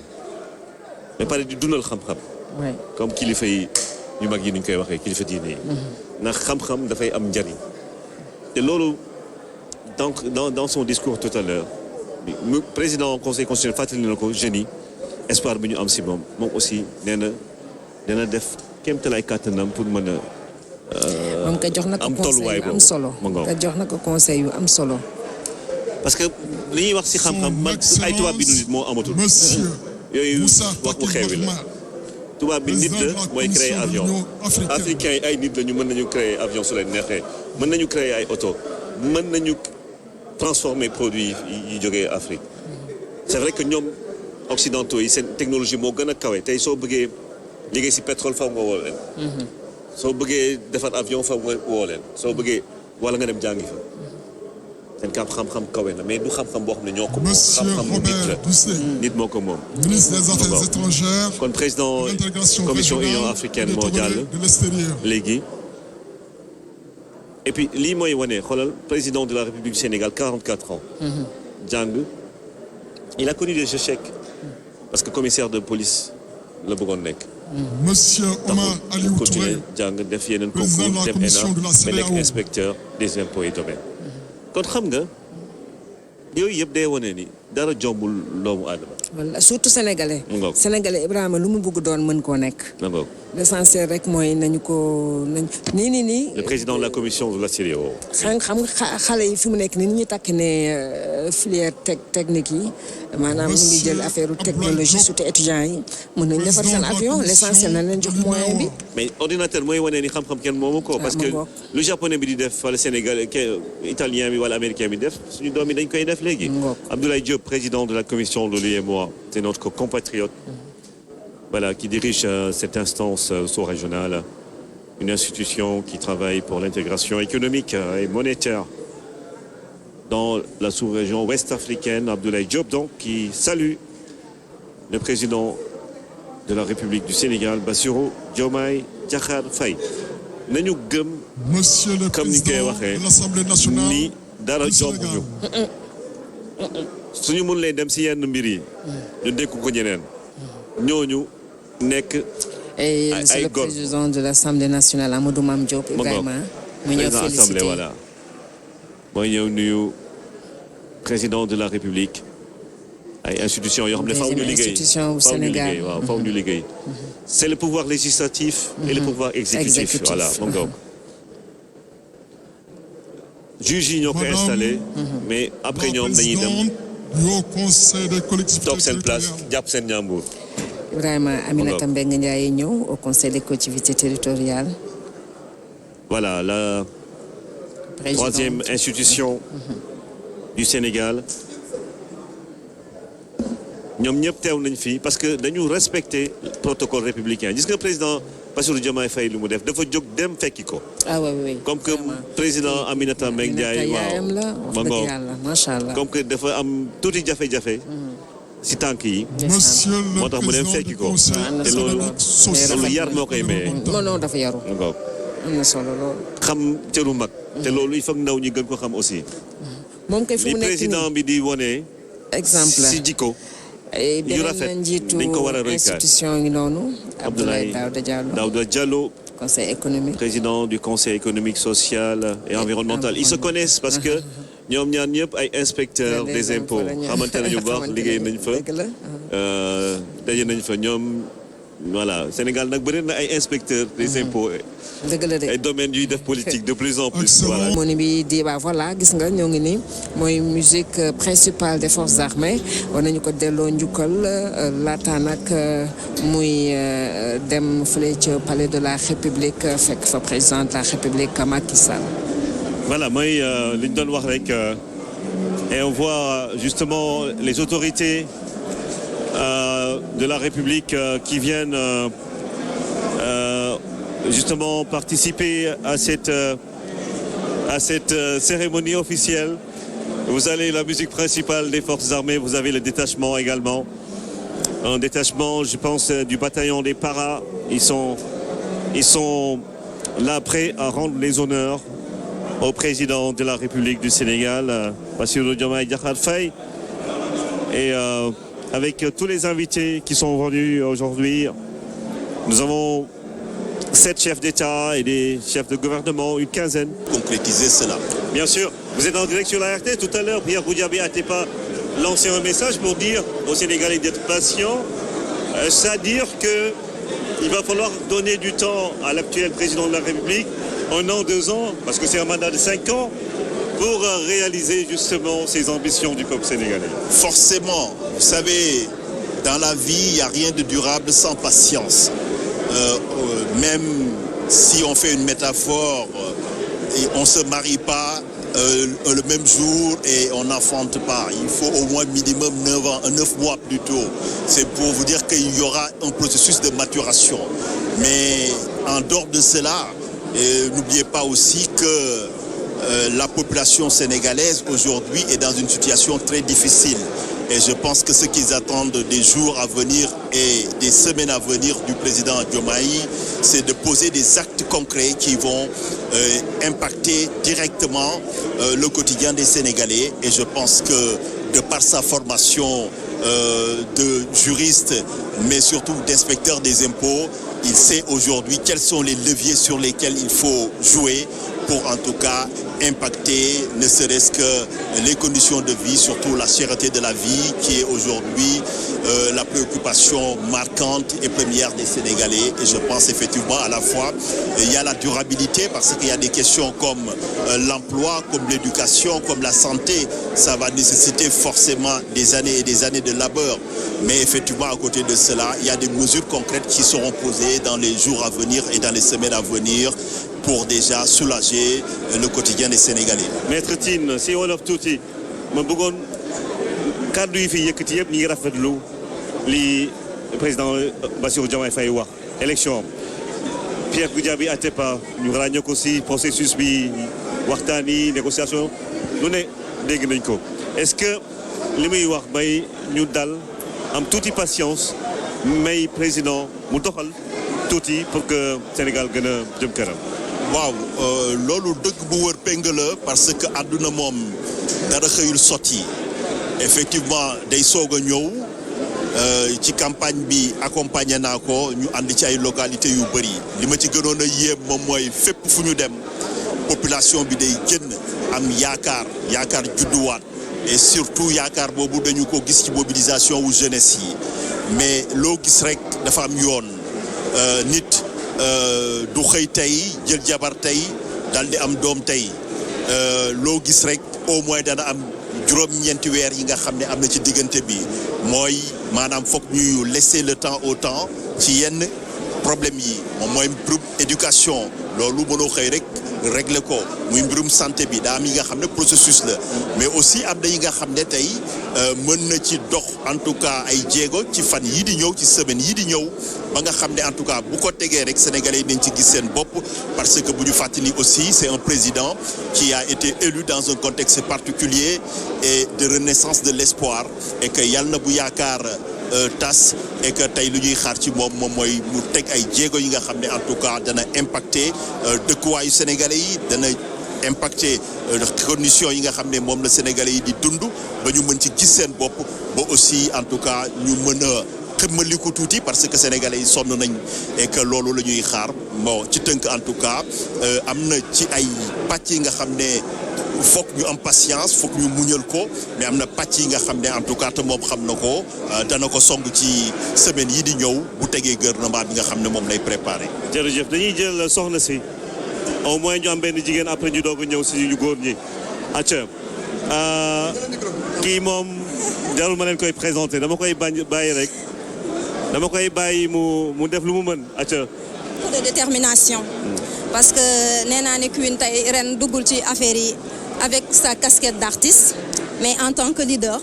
ba pare di dundal xam-xam. comme kilifa yi ñu mag yi ni ñu koy waxee kilifa diine yi. ndax xam-xam dafay am njëriñ. te loolu donc dans son discours tout à l'heure mu président conseil constitutionnel fàttali na ko jeunes yi espoir bi ñu am ci moom aussi nee na dina def kéemtalaay kàttanam pour mën a. moom ka jox na ko conseil yu am solo ka jox na ko conseil yu am solo. parce que li ñuy wax ci xam-xam man ay tubaab bi nit moo amatul. yooyu wax bu xewi la. tubaab bi nit la mooy créer avion. africain yi ay nit la ñu mën nañu créer avion su leen neexee mën nañu créer ay oto mën nañu transformer produits yi jógee Afrique. c'est vrai que ñoom occidentaux yi seen technologie moo gën a kawe tey soo bëggee liggéey si pétrole faw nga woo leen. soo bëggee defar avion faw nga woo leen soo bëggee wala nga dem jàngi fa. seen xam-xam kawe na mais du xam-xam boo xam ne ñoo ko moom. xam-xam nit la nit moo ko moom. ministre des Affaires étrangères. kon président commission Union africaine mondiale léegi. et puis lii mooy wane xoolal président de la République du Sénégal 44 ans. jàng il a connu des échecs parce que commissaire de police la bëggoon nekk. Monsieur Omar Aliou Touré jàng def yeneen concours dem ENA ba nekk inspecteur des impôts et domaines. kon xam nga yooyu yëpp day wane ni dara jombul doomu aadama. wala surtout sénégalais. sénégalais Ibrahima lu mu bëgg doon mën koo nekk. l'essentiel rek mooy nañu ko nii. le président de la commission de la CEDEAO. xam nga xale yi fi mu nekk nii ni ñu takk ne filière technique yi maanaam ñu ngi jël affaire technologie surtout étudiants yi mën nañu defar seen avion l'essentiel na leen jox moyen bi. mais ordinateur mooy wane ni xam-xam kenn moomu ko. parce que lu japonais bi di def wala sénégalais italien bi wala américain bi def suñu doom yi dañ koy def léegi. Abdoulaye Diop président de la commission de l'UEMOA c'est notre compatriote. Voilà, qui dirige cette instance sous-régionale, une institution qui travaille pour l'intégration économique et monétaire dans la sous-région ouest-africaine, Abdoulaye Diop, donc, qui salue le président de la République du Sénégal, Bassirou Diomaye Diakhar Faye. Nañu gëm, Monsieur le Président de l'Assemblée nationale, ni dara jombuñu. suñu mun leen dem si yenn mbir yi ñu dékku ko ñeneen ñooñu nekk et c'est le président de l'Assemblée nationale Amadou Mame Diop Ibrahima mu ñëw félicité voilà mooy ñëw nuyu président de la République ay institutions yoo xam ne faw ñu liggéey waaw faw ñu liggéey c'est le pouvoir législatif et le pouvoir exécutif voilà moom nga juge yi ñoo ko installé mais après ñoom dañuy dem toog seen place jàpp seen ñaambur. Ibrahima Aminata Mbengue Ndiaye ñëw au conseil des collectivités territoriales. Voilà la troisième institution du Sénégal. ñoom ñëpp teew nañ fii parce que dañu respecter protocole républicain gis nga président Bassirou Diomaye Faye lu mu def dafa jóg dem fekki ko. ah oui comme que président Aminata Mbengue Ndiaye waaw macha allah comme que dafa am tuuti jafe-jafe. si tànk yi. moo tax mu dem fekki ko. te loolu yar moo koy maye. non dafa yaru. am na solo loolu. xam cëru mag. te loolu il faut ndaw ñi gën ko xam aussi. moom kay fu mu nekk nii li président bi di wone. exemple si jikko. yu rafet dañ ko war a roy institution yi noonu. Abdoulaye Daouda Diallo. conseil économique. président du conseil économique social et environnemental. Ils se connaissent parce que ñoom ñaar ñëpp ay inspecteurs des impôts xamante nañu baax liggéey nañ fa. daje nañ fa ñoom voilà Sénégal nag bëri na ay inspecteurs des impôts. dëgg la de ay domaines yuy def politique de plus en plus. voilà moo ni bi débat voilà gis nga ñoo ngi ni mooy musique principale des forces armées war nañu ko delloo njukkal laata nag muy dem fële ca palais de la République fekk fa président de la République Macky Sall. voilà mooy li ñu doon wax rek et on voit justement les autorités de la République qui viennent justement participer à cette cérémonie officielle. Vous avez la musique principale des forces armées, vous avez le détachement également. Un détachement, je pense, du bataillon des Paras. Ils sont là prêts à rendre les honneurs au président de la République du Sénégal, Bassirou Diomaye Diakhar Faye. Et avec tous les invités qui sont venus aujourd'hui, nous avons 7 chefs d'État et des chefs de gouvernement, une quinzaine. Concrétiser cela. Bien sûr, vous êtes en direct sur la RT. Tout à l'heure, Pierre Goudiaby Atepa lançait un message pour dire aux Sénégalais d'être patients, c'est-à-dire qu'il va falloir donner du temps à l'actuel président de la République, 1 an, 2 ans, parce que c'est un mandat de 5 ans, pour réaliser justement ses ambitions du peuple sénégalais. Forcément, vous savez, dans la vie, il n'y a rien de durable sans patience. Même si on fait une métaphore on ne se marie pas le même jour et on n'enfante pas. Il faut au moins minimum 9 mois plus tôt. C'est pour vous dire qu'il y aura un processus de maturation. Mais en dehors de cela, n'oubliez pas aussi que la population sénégalaise aujourd'hui est dans une situation très difficile. Et je pense que ce qu'ils attendent des jours à venir et des semaines à venir du président Diomaye, c'est de poser des actes concrets qui vont impacter directement le quotidien des Sénégalais. Et je pense que de par sa formation de juriste, mais surtout d'inspecteur des impôts, il sait aujourd'hui quels sont les leviers sur lesquels il faut jouer pour en tout cas impacter ne serait-ce que les conditions de vie, surtout la cherté de la vie qui est aujourd'hui la préoccupation marquante et première des Sénégalais. Et je pense effectivement à la fois il y a la durabilité parce qu'il y a des questions comme l'emploi, comme l'éducation, comme la santé. Ça va nécessiter forcément des années et des années de labeur. Mais effectivement à côté de cela, il y a des mesures concrètes qui seront posées dans les jours à venir et dans les semaines à venir pour déjà soulager le quotidien des Sénégalais. Maître Tine si wolof tuuti ma bëggoon kàddu yi fi yëkkati yëpp ñi ngi rafetlu li président Bassirou Diomaye Faye wax élection Pierre Goudiaby Atepa ñu ràññee ko si processus bi waxtaan yi négociation lu ne dégg nañ ko est-ce que li muy wax may ñu dal am tuuti patience may président mu doxal tuuti pour que Sénégal gën a jëm kanam. waaw loolu dëgg bu wër péng la parce que àdduna moom dara xëyul sotti effectivement day soog a ñëw ci campagne bi accompagné naa ko ñu ànd ci ay localités yu bëri li ma ci gënoon a yéem moom mooy fépp fu ñu dem population bi day génn am yaakaar judduwaat et surtout yaakaar boobu dañu ko gis ci mobilisation wu jeunesse yi mais loo gis rek dafa am yoon nit du xëy tey jël jabar tey daal di am doom tey loo gis rek au moins dana am juróom-ñeenti weer yi nga xam ne am na ci diggante bi mooy maanaam foog ñuy laisser le temps au temps ci yenn problème yi moom mooy mbirum éducation loolu mënoo xëy rek régler ko muy mbirum santé bi daa am yi nga xam ne processus la mais aussi am na yi nga xam ne tey mën na ci dox en tout cas ay jéego ci fan yii di ñëw ci semaine yii di ñëw ba nga xam ne en tout cas bu ko tegee rek sénégalais yi dañ ci gis seen bopp parce que bu ñu fàttali aussi c'est un président qui a été élu dans un contexte particulier et de renaissance de l'espoir et que yàlla na bu yaakaar tas et que tey lu ñuy xaar ci moom mooy mu teg ay jéego yi nga xam ne en tout cas dana impacter dëkkuwaayu sénégalais yi dana impacter conditions yi nga xam ne moom la sénégalais yi di dund ba ñu mën ci gis seen bopp ba aussi en tout cas ñu mën a xëmmaliku tuuti parce que sénégalais yi sonn nañ et que loolu la ñuy xaar bon ci tënk en tout cas am na ci ay pàcc yi nga xam ne foog ñu am patience foog ñu muñal ko mais am na pàcc yi nga xam ne en tout cas te moom xam na ko dana ko song ci semaine yi di ñëw bu tegee gouvernement bi nga xam ne moom lay préparé. jërëjëf dañuy jël soxna si au moins ñu am benn jigéen après ñu doog a ñëw si ñu góor ñi acca kii moom jarul ma leen koy présenté dama koy bàyyi rek dama koy bàyyi mu def lu mu mën acca. de détermination parce que nee naa ne Queen tey ren duggul ci affaire yi avec sa casquette d'artiste mais en tant que leader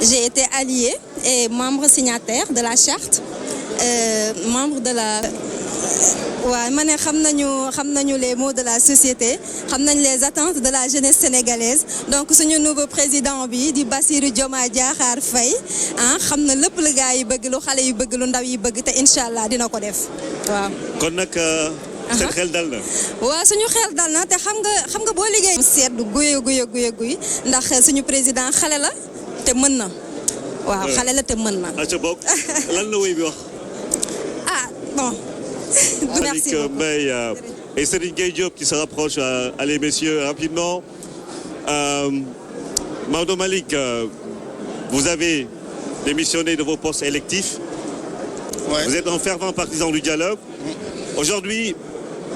j'ai été allié et membre signataire de la charte membre de la waaw ma ne xam nañu les maux de la société xam nañ les attentes de la jeunesse sénégalaise donc suñu nouveau président bi di Bassirou Diomaye Diakhar Faye xam na lépp la gars yi bëgg lu xale yi bëgg lu ndaw yi bëgg te incha allah dina ko def waaw. kon nag seen xel dal na. waaw suñu xel dal na te xam nga boo liggéey. seetlu guy ndax suñu président xale la te mën na. waaw xale la te mën na. acca bokk lan la woy bi wax. Bon. Merci beaucoup. Mbaye et Serigne Gueye Diop qui se rapproche. Allez messieurs, rapidement. Maodo Malick, vous avez démissionné de vos postes électifs. Ouais. Vous êtes un fervent partisan du dialogue. Aujourd'hui,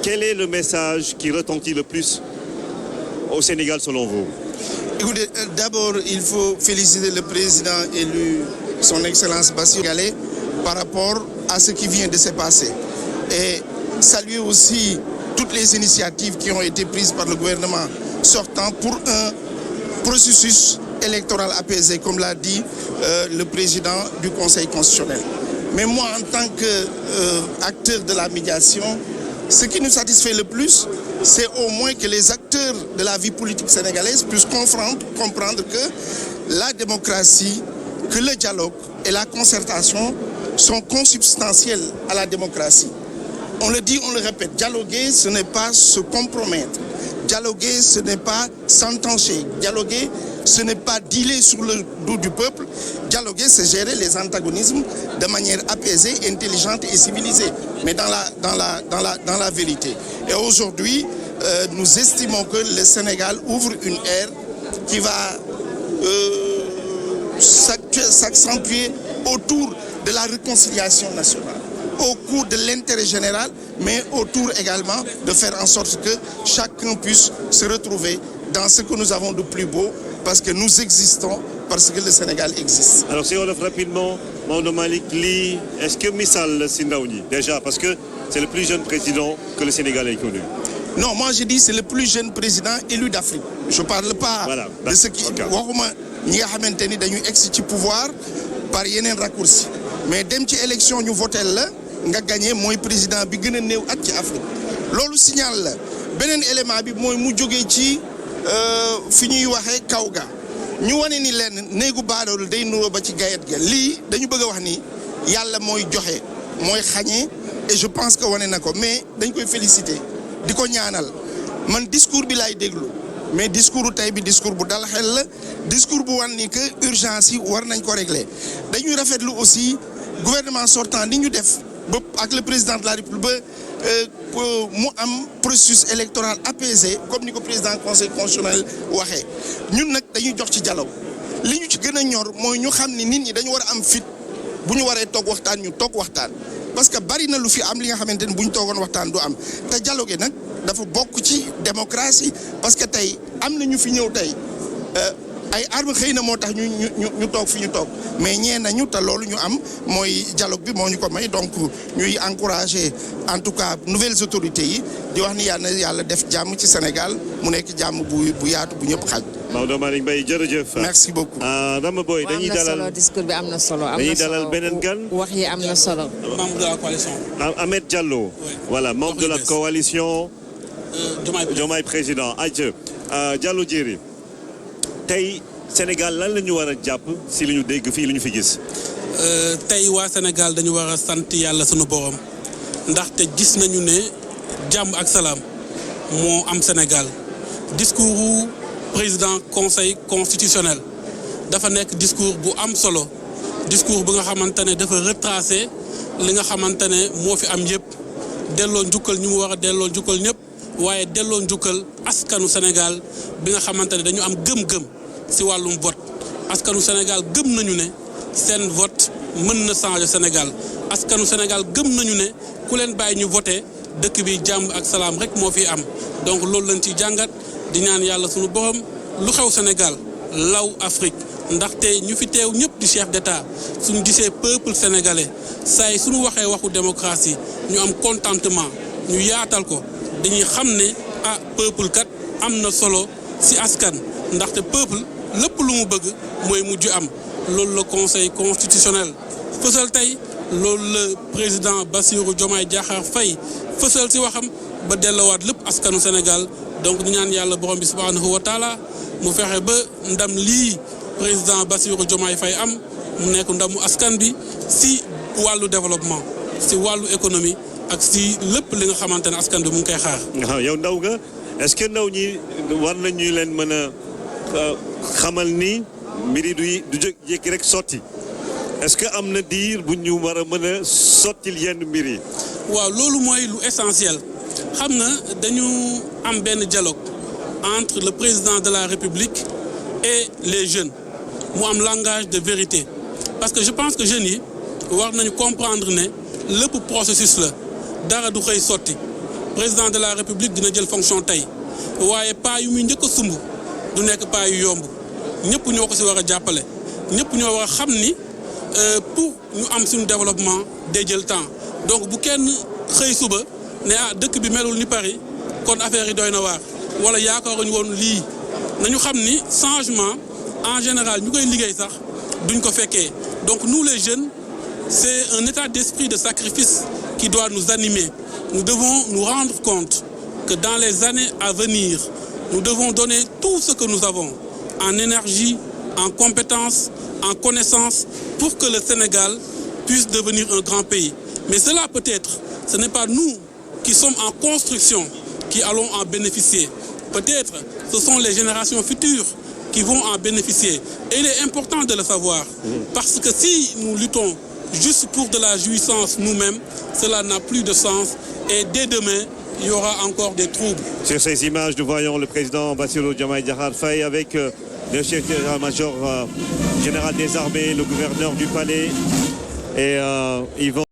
quel est le message qui retentit le plus au Sénégal selon vous? Écoutez, d'abord, il faut féliciter le président élu, son Excellence Bassirou Diomaye, par rapport à ce qui vient de se passer. Et saluer aussi toutes les initiatives qui ont été prises par le gouvernement sortant pour un processus électoral apaisé, comme l'a dit le président du Conseil constitutionnel. Mais moi, en tant qu'acteur de la médiation, ce qui nous satisfait le plus, c'est au moins que les acteurs de la vie politique sénégalaise puissent comprendre que la démocratie, que le dialogue et la concertation sont consubstantiels à la démocratie. On le dit, on le répète, dialoguer, ce n'est pas se compromettre. Dialoguer, ce n'est pas s'entancher. Dialoguer, ce n'est pas dealer sur le dos du peuple. Dialoguer, c'est gérer les antagonismes de manière apaisée, intelligente et civilisée, mais dans la vérité. Et aujourd'hui, nous estimons que le Sénégal ouvre une ère qui va s'accentuer autour de la réconciliation nationale, au cours de l'intérêt général, mais autour également de faire en sorte que chacun puisse se retrouver dans ce que nous avons de plus beau, parce que nous existons, parce que le Sénégal existe. Alors si on le fait rapidement, Maodo Malick Ly, est-ce que Missal Sindaouni, déjà, parce que c'est le plus jeune président que le Sénégal ait connu? Non, moi je dis c'est le plus jeune président élu d'Afrique. Je ne parle pas de ce qui... waxuma ñi nga xamante ni dañuy egsi ci pouvoir par yeneen raccourci, mais dem ci élection ñu votel la nga gagné mooy président bi gën a néew at ci Afrique. Loolu signal la beneen élément bi mooy mu jógee ci fi ñuy waxee kaw ga ñu wane ni leen néegu baadoolu day nuroo ba ci gayet ga lii dañu bëgg a wax ni yàlla mooy joxe mooy xañee, et je pense que wane na ko, mais dañ koy féliciter di ko ñaanal. Man discours bi laay déglu, mais discours tey bi discours bu dal xel la, discours bu wan ni que urgence yi war nañ ko régler. Dañuy rafetlu aussi gouvernement sortant ni ñu def ba ak le président de la République ba mu am processus électoral apaisé comme ni ko président conseil constitutionnel waxee. Ñun nag dañuy jox ci dialogue li ñu ci gën a ñor mooy ñu xam ni nit ñi dañu war a am fit bu ñu waree toog waxtaan ñu toog waxtaan, parce que bari na lu fi am li nga xamante ni bu ñu toogoon waxtaan du am te dialogue nag dafa bokk ci démocratie, parce que tey am na ñu fi ñëw tey ay armes xëy na moo tax ñu toog fi ñu toog, mais ñee nañu te loolu ñu am mooy dialogue bi moo ñu ko may. Donc ñuy encourager en tout cas nouvelles autorités yi di wax ni yàlla def jàmm ci Sénégal mu nekk jàmm bu yaatu bu ñëpp xaj. Maodo Malick Mbaye jërëjëf. Merci beaucoup. Rama Boy dañuy dalal discours bi am na solo. dañuy dalal beneen gan. wax yi am na solo. membre de la coalition. Ahmed Diallo. Oui. Voilà, membre de la coalition. Diomaye président. Diallo Diéry. tey Sénégal lan la ñu war a jàpp si li ñu dégg fii li ñu fi gis. tey waa Sénégal dañu war a sant yàlla sunu borom ndaxte gis nañu ne jàmm ak salaam moo am Sénégal. discours président conseil constitutionnel dafa nekk discours bu am solo, discours bu nga xamante ne dafa retracer li nga xamante ne moo fi am yëpp, delloo njukkal ñu mu war a delloo njukkal ñëpp, waaye delloo njukkal askanu Sénégal bi nga xamante ne dañu am gëm-gëm ci wàllum vote. askanu Sénégal gëm nañu ne seen vote mën na changer Sénégal. askanu Sénégal gëm nañu ne ku leen bàyyi ñu voté dëkk bi jàmm ak salaam rek moo fi am. donc loolu lañ ciy jàngat di ñaan yàlla sunu borom lu xew Sénégal law Afrique, ndaxte ñu fi teew ñëpp di chef d'État suñu gisee peuple sénégalais saay suñu waxee waxu démocratie ñu am contentement ñu yaatal ko. dañuy xam ne peuple kat am na solo ci askan, ndaxte peuple lépp lu mu bëgg mooy mujj am. loolu la conseil constitutionnel fësal tey, loolu la président Bassirou Diomaye Diakhar Faye fësal ci waxam ba dellowaat lépp askanu Sénégal. donc ñu ñaan yàlla borom bi subhanahu wa taala mu fexe ba ndam lii président Bassirou Diomaye Faye am mu nekk ndamu askan bi ci wàllu développement, ci wàllu économie ak ci lépp li nga xamante ne askan bi mu ngi koy xaar. waaw yow ndaw nga, est-ce que ndaw ñi war nañu leen mën a xamal ni mbir yi du jékki rek sotti, est-ce que am na diir bu ñu war a mën a sottil yenn mbir yi. waaw loolu mooy lu essentiel. xam nga dañu am benn dialogue entre le président de la République et les jeunes mu am langage de vérité, parce que je pense que jeunes yi war nañu comprendre ne lépp processus la, dara du xëy sotti. président de la République dina jël fonction tey, waaye pas yu muy njëkk a sumb du nekk pas yu yomb. ñëpp ñoo ko ci war a jàppale, ñëpp ñoo war a xam ni pour ñu am suñu développement day jël temps. donc bu kenn xëy suba ne dëkk bi melul ni Paris kon affaire yi doy na waar wala yaakaaruñu woon lii nañu xam ni changement en général ñu koy liggéey sax duñ ko fekkee donc nous les jeunes c'est un état d'esprit de sacrifice qui doit nous animer. Nous devons nous rendre compte que dans les années à venir, nous devons donner tout ce que nous avons en énergie, en compétences, en connaissances pour que le Sénégal puisse devenir un grand pays. Mais cela peut-être, ce n'est pas nous qui sommes en construction qui allons en bénéficier. Peut-être ce sont les générations futures qui vont en bénéficier. Et il est important de le savoir parce que si nous luttons juste pour de la jouissance nous-mêmes, cela n'a plus de sens et dès demain, il y aura encore des troubles. Sur ces images, nous voyons le président Bassirou Diomaye Diakhar Faye avec le chef d'état-major général des armées, le gouverneur du palais et Yvan.